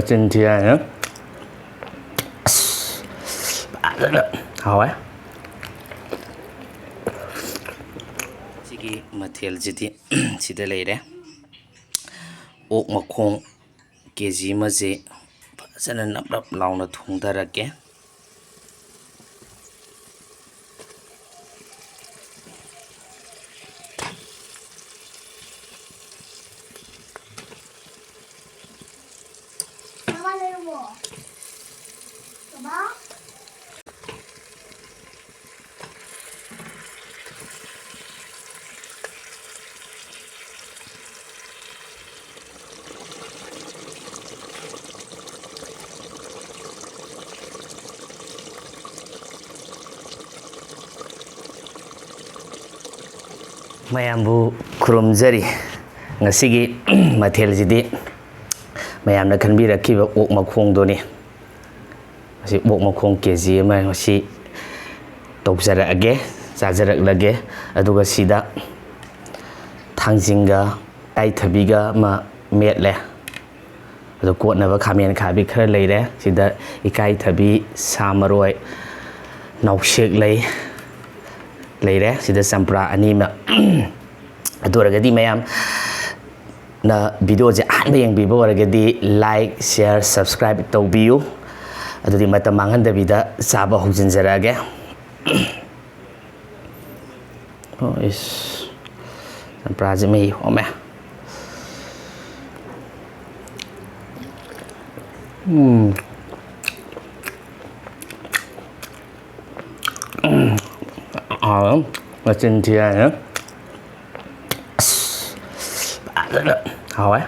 Trên thìa nữa hào sigi mathel jidi sida leire ok makhong kg maje fazana nap nap launa thongdarake mayambu khurumjari ngasigi mathel jidi mayamna khanbirakiba ok makhong doni asi ok makhong kg ma ngasi tokjarage chajaraklage aduga sida thangjinga aithabiga ma metle adu kotnaba khamen khabi khara leire sida ikai thabi samaroi naushek leire sida sampra anima adoragadi mayam na video je ahba yengbiba oragadi like share subscribe tawbiyu adudi matam manghandabida chaba hojinjarage oh is sampra je mai home trên thìa nữa hào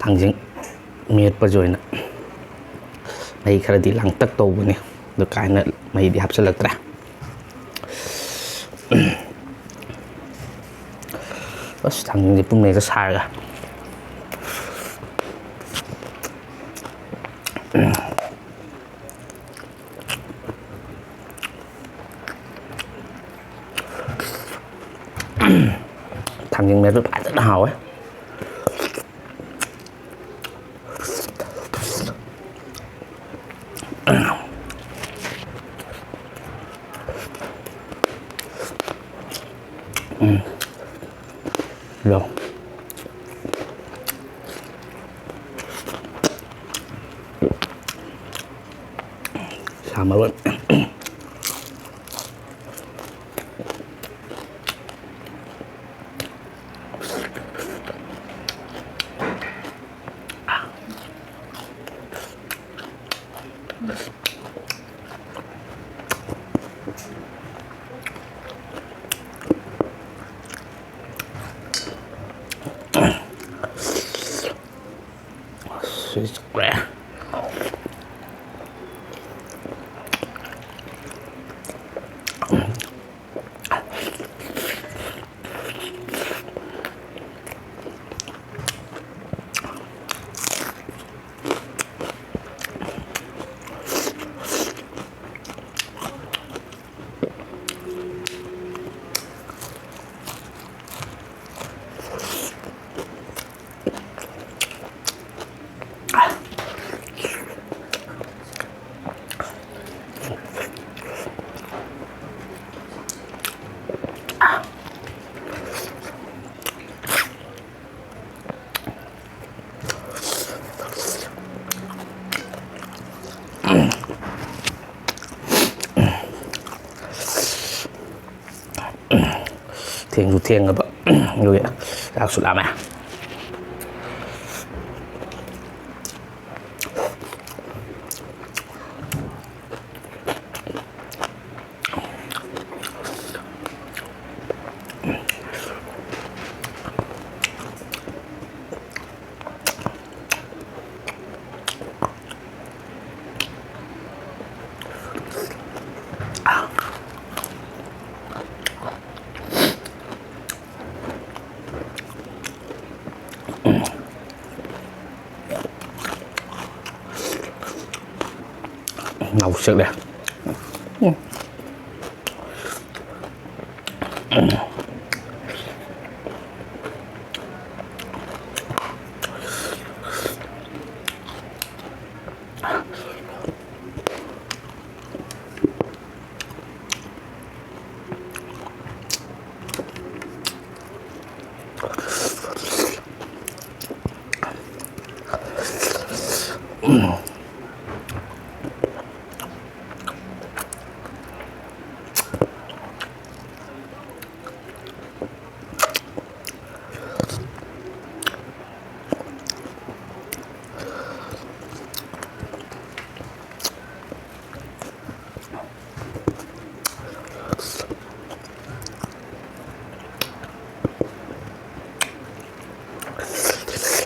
Thangjing Metpa joina mai kharadi lang tak tawbani do kaina mai di hapsalaktra bas thangjing pum mai ka sarga Thangjing Metpa rất là hào ấy. Rồi sama luôn khỏe thiêng rồi bận người đã sụt làm à ngầu sức đây.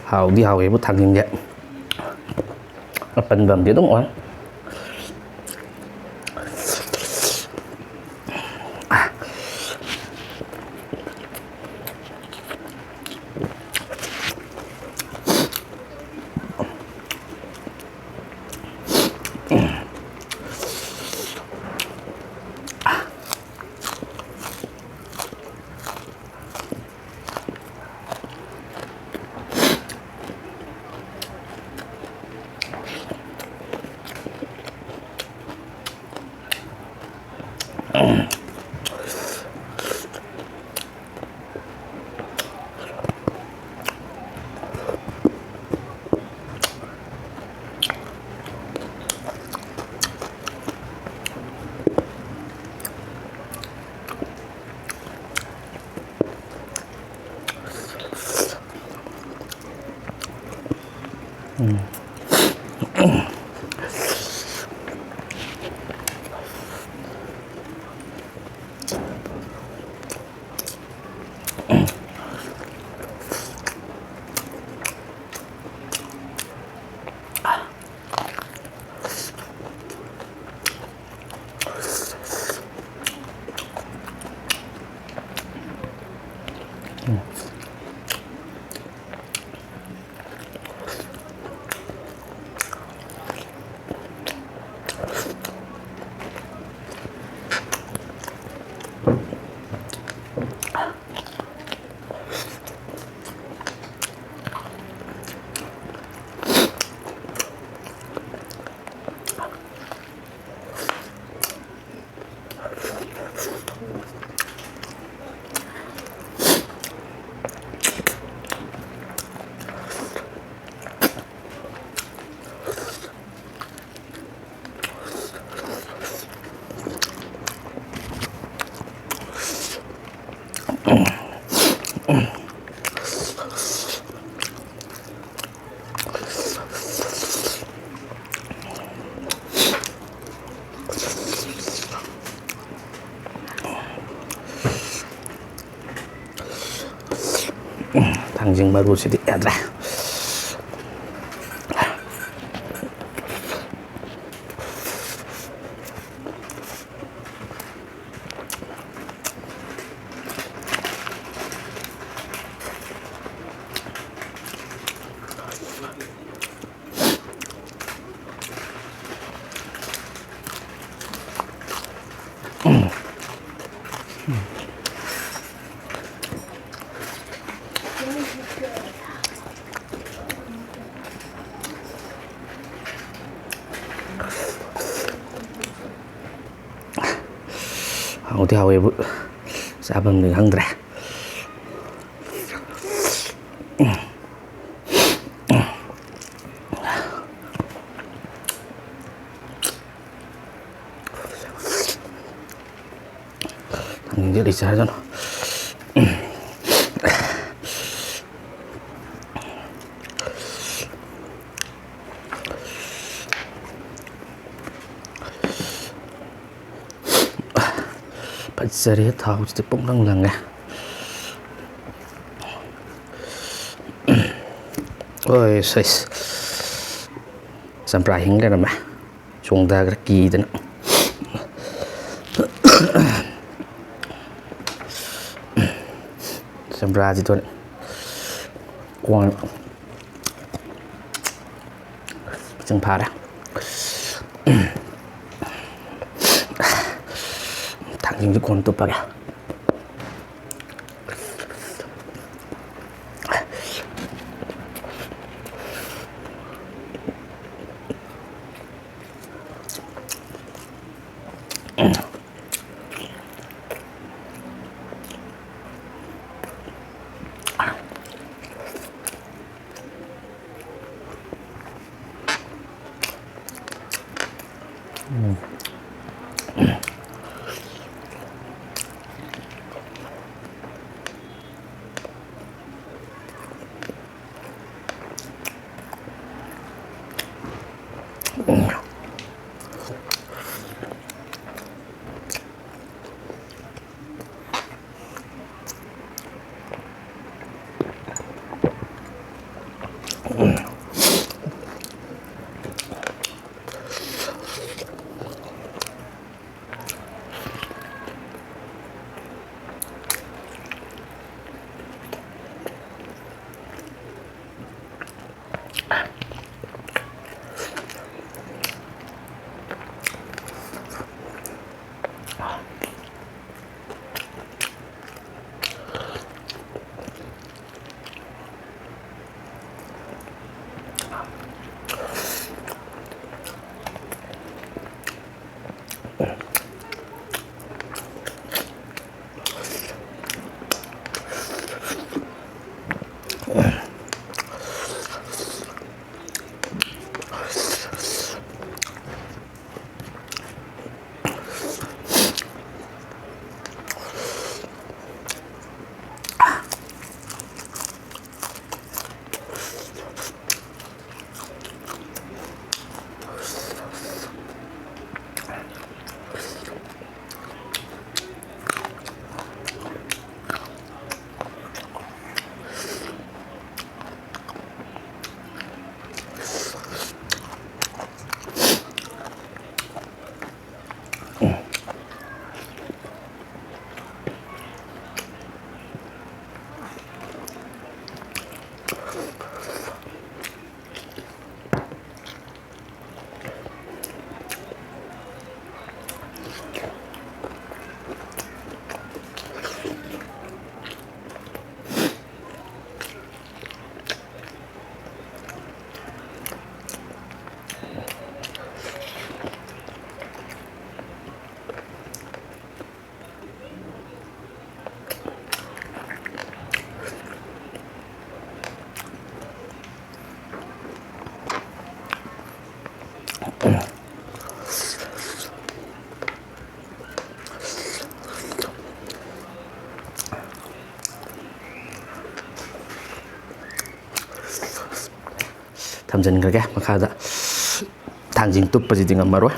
Hào đi hào cái bút thằng như vậy, phần bầm tiếng đúng không? Thangjing baru sedikit ada. 어디 하고 해보 싸범는 한드라 당연히 리치 하잖아. Sẽ thao chỉ bông năng lần nè. Ôi xài sản phẩm hình ra mà chúng ta cái kỳ đó sản phẩm gì thôi quăng chẳng phá đó ꯊꯥꯡꯖꯤꯡꯁꯦ ꯀꯣꯟ ꯇꯨꯞꯄꯒꯦ. ꯊꯝꯖꯤꯟꯈ꯭ꯔꯒꯦ ꯃꯈꯥꯗ. ꯊꯥꯡꯖꯤꯡ ꯇꯨꯞꯄꯁꯤꯗꯤ ꯉꯝꯃꯔꯣꯏ.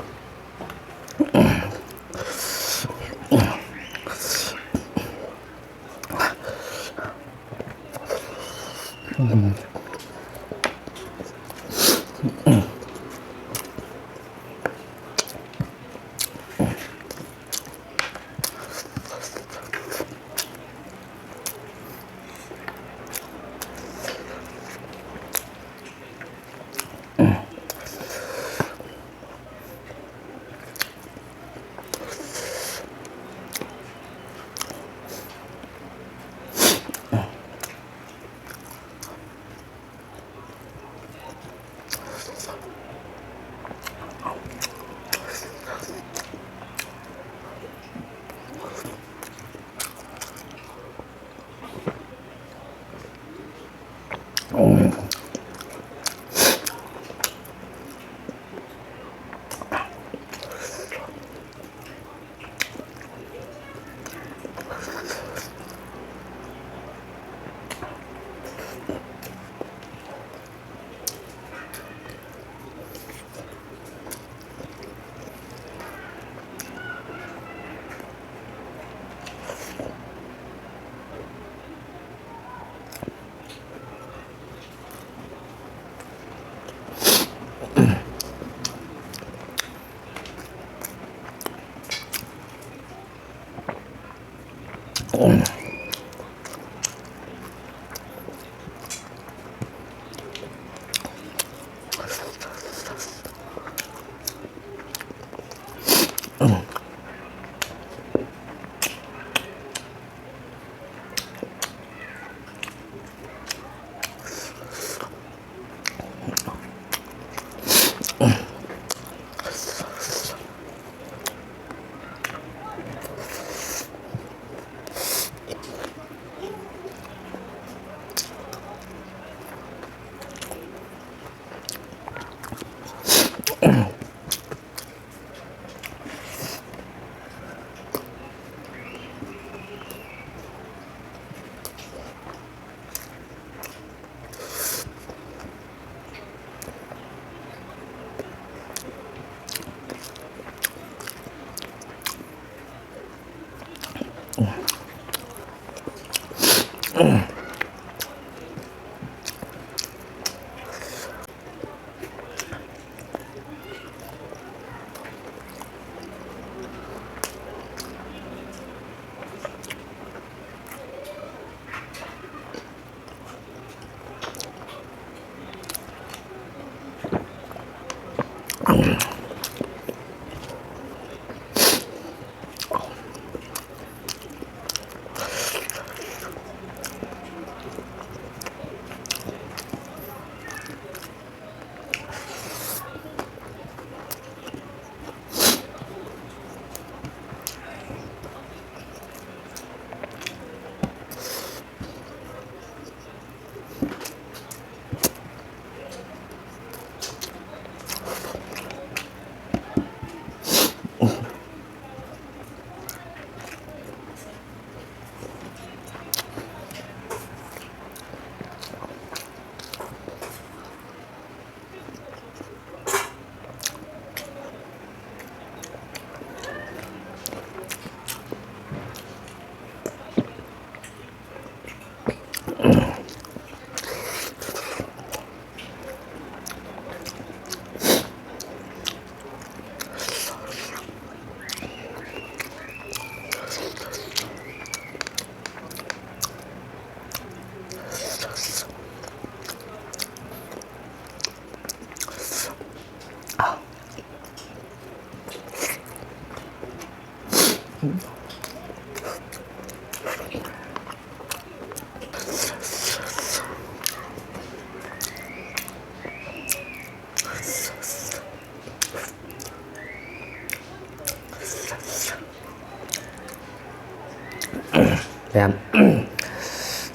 Ma'am,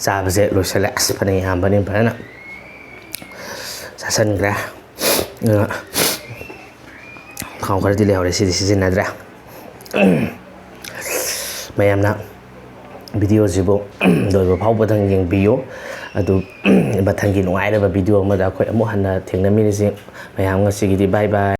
चाबसे लोइसले अस पनि यहाँ पनि भएन सासनग्रा खाउँ खरति ल्याउरे सिजिनद्रा mayamna video jibo doibo phawbadang yengbiyo adu bathangi nungairaba video amada khoi amu hanna thengna minisi mayam ngasi gidi bye bye